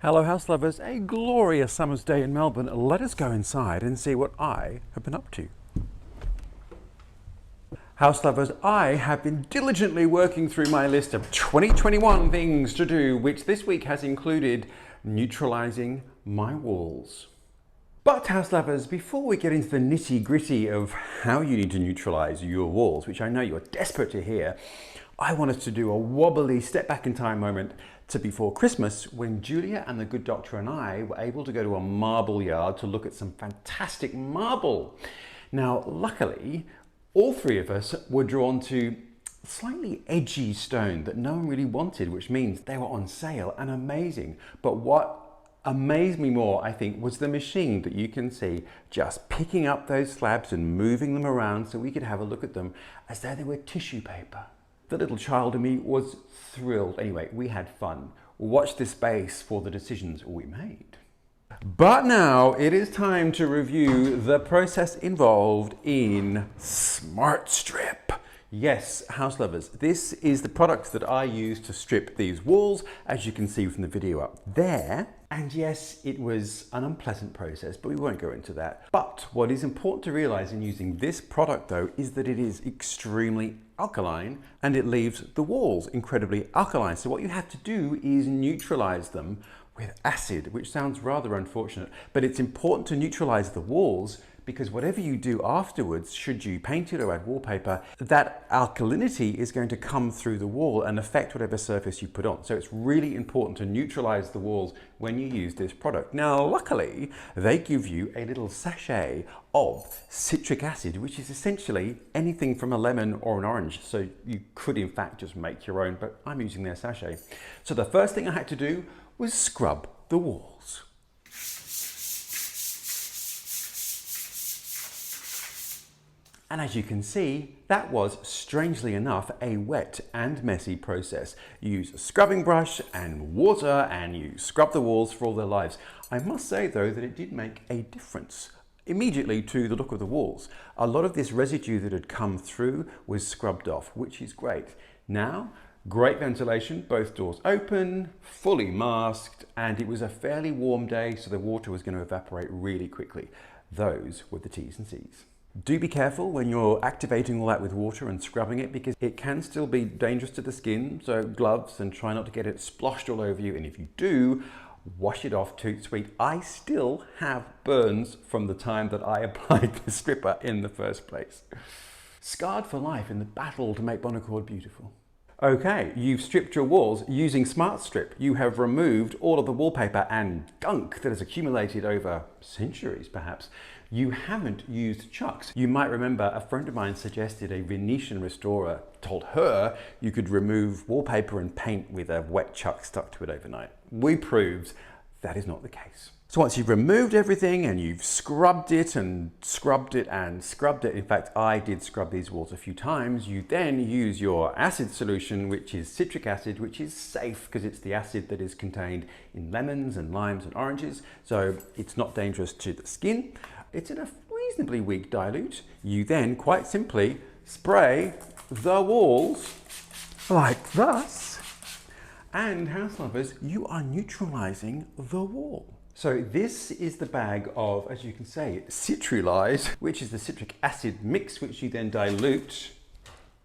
Hello house lovers, a glorious summer's day in Melbourne. Let us go inside and see what I have been up to. House lovers, I have been diligently working through my list of 2021 things to do, which this week has included neutralizing my walls. But house lovers, before we get into the nitty gritty of how you need to neutralize your walls, which I know you're desperate to hear, I want us to do a wobbly step back in time moment to before Christmas, when Julia and the good doctor and I were able to go to a marble yard to look at some fantastic marble. Now, luckily, all three of us were drawn to slightly edgy stone that no one really wanted, which means they were on sale and amazing. But what amazed me more, I think, was the machine that you can see just picking up those slabs and moving them around so we could have a look at them as though they were tissue paper. The little child in me was thrilled. Anyway, we had fun. Watch this space for the decisions we made. But now it is time to review the process involved in Smart Strip. Yes, house lovers, this is the product that I use to strip these walls, as you can see from the video up there. And yes, it was an unpleasant process, but we won't go into that. But what is important to realize in using this product though, is that it is extremely alkaline and it leaves the walls incredibly alkaline. So what you have to do is neutralize them with acid, which sounds rather unfortunate, but it's important to neutralize the walls because whatever you do afterwards, should you paint it or add wallpaper, that alkalinity is going to come through the wall and affect whatever surface you put on. So it's really important to neutralize the walls when you use this product. Now, luckily, they give you a little sachet of citric acid, which is essentially anything from a lemon or an orange. So you could in fact just make your own, but I'm using their sachet. So the first thing I had to do was scrub the walls. And as you can see, that was, strangely enough, a wet and messy process. You use a scrubbing brush and water and you scrub the walls for all their lives. I must say though that it did make a difference immediately to the look of the walls. A lot of this residue that had come through was scrubbed off, which is great. Now, great ventilation, both doors open, fully masked, and it was a fairly warm day, so the water was going to evaporate really quickly. Those were the T's and C's. Do be careful when you're activating all that with water and scrubbing it because it can still be dangerous to the skin, so gloves and try not to get it sploshed all over you, and if you do, wash it off toot sweet. I still have burns from the time that I applied the stripper in the first place. Scarred for life in the battle to make Bonaccord beautiful. Okay, you've stripped your walls using Smart Strip. You have removed all of the wallpaper and gunk that has accumulated over centuries perhaps. You haven't used chucks. You might remember a friend of mine suggested a Venetian restorer told her you could remove wallpaper and paint with a wet chuck stuck to it overnight. We proved that is not the case. So once you've removed everything and you've scrubbed it and scrubbed it and scrubbed it, in fact I did scrub these walls a few times, you then use your acid solution, which is citric acid, which is safe because it's the acid that is contained in lemons and limes and oranges, so it's not dangerous to the skin. It's in a reasonably weak dilute. You then quite simply spray the walls like thus, and house lovers, you are neutralizing the wall. So this is the bag of, as you can say, Citrulise, which is the citric acid mix, which you then dilute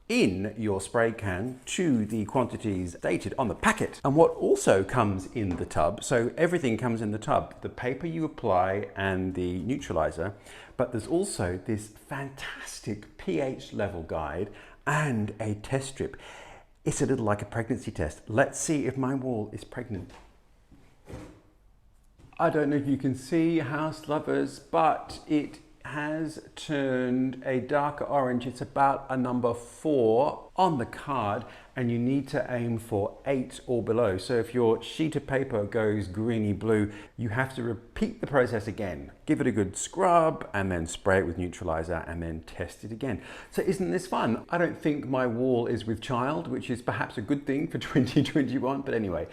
in your spray can to the quantities stated on the packet. And what also comes in the tub, so everything comes in the tub, the paper you apply and the neutralizer, but there's also this fantastic pH level guide and a test strip. It's a little like a pregnancy test. Let's see if my wall is pregnant. I don't know if you can see, house lovers, but it has turned a darker orange. It's about a number 4 on the card, and you need to aim for 8 or below. So if your sheet of paper goes greeny blue, you have to repeat the process again. Give it a good scrub and then spray it with neutralizer and then test it again. So isn't this fun? I don't think my wall is with child, which is perhaps a good thing for 2021, but anyway,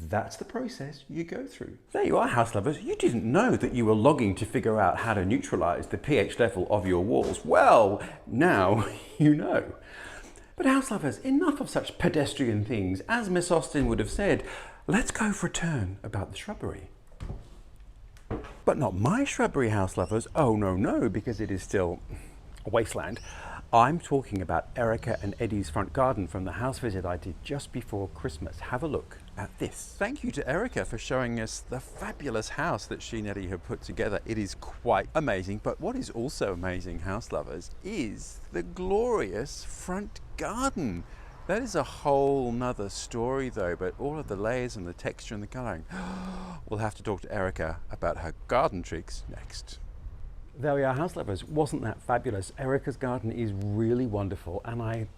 that's the process you go through. There you are, house lovers. You didn't know that you were logging to figure out how to neutralize the pH level of your walls. Well, now you know. But house lovers, enough of such pedestrian things. As Miss Austen would have said, let's go for a turn about the shrubbery. But not my shrubbery, house lovers. Oh no, because it is still a wasteland. I'm talking about Erica and Eddie's front garden from the house visit I did just before Christmas. Have a look at this. Thank you to Erica for showing us the fabulous house that she and Eddie have put together. It is quite amazing, but what is also amazing, house lovers, is the glorious front garden. That is a whole nother story though, but all of the layers and the texture and the colouring. We'll have to talk to Erica about her garden tricks next. There we are, house lovers. Wasn't that fabulous? Erica's garden is really wonderful, and I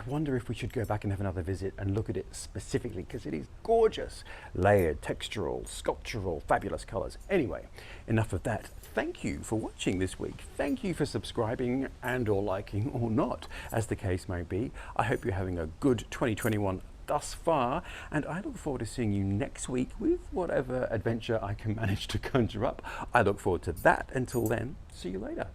wonder if we should go back and have another visit and look at it specifically, because it is gorgeous. Layered, textural, sculptural, fabulous colours. Anyway, enough of that. Thank you for watching this week. Thank you for subscribing and or liking or not, as the case may be. I hope you're having a good 2021 thus far, and I look forward to seeing you next week with whatever adventure I can manage to conjure up. I look forward to that. Until then, see you later.